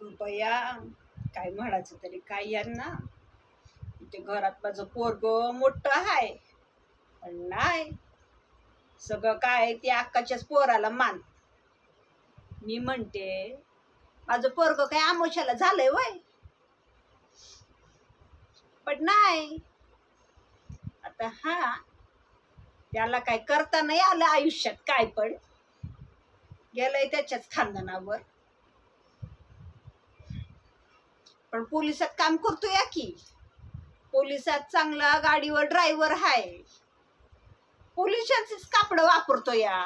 बया, काय म्हणायचं तरी काय यांना. इथे घरात माझं पोरग मोठं आहे, पण नाही, सगळं काय ते अक्काच्याच पोराला मान. मी म्हणते माझं पोरग काय आमोशाला झालंय वय, पण नाही. आता हा, त्याला काय करता नाही आलं आयुष्यात, काय पण गेलंय त्याच्याच खानदानावर. पण पोलिसात काम करतोय की, पोलिसात चांगला गाडीवर ड्रायव्हर आहे, पोलिसाचीच कापड वापरतो या,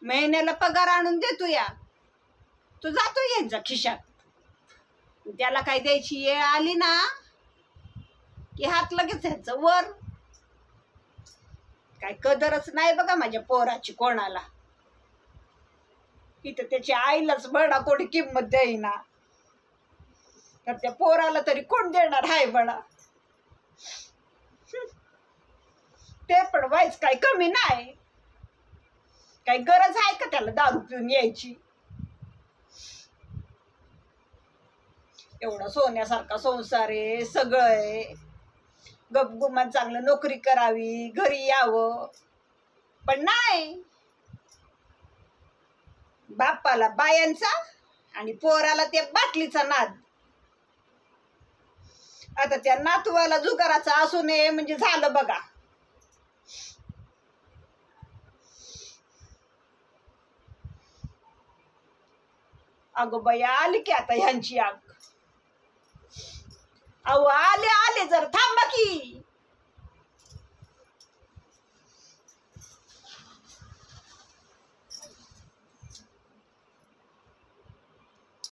महिन्याला पगार आणून देतो या. तो जातो यांच्या खिशात. त्याला काय द्यायची वेळ आली ना की हात लगेच ह्याचं वर. काय कदरच नाही बघा माझ्या पोराची कोणाला. इथं त्याच्या आईलाच बडा कोणी किंमत देईना, तर त्या पोराला तरी कोण देणार आहे बडा. ते पण व्हायच काय कमी नाही. काही गरज आहे का त्याला दारू पिऊन यायची. एवढा सोन्यासारखा संसार आहे, सगळं आहे, गपगुमान चांगलं नोकरी करावी, घरी यावं, पण नाही. बापाला बायांचा आणि पोराला त्या बाटलीचा नाद. आता त्या नातवाला जुगाराचा असू नये म्हणजे झालं बघा. अगं बया, आली की आता ह्यांची आग. अहो आले आले, जर थांबा की.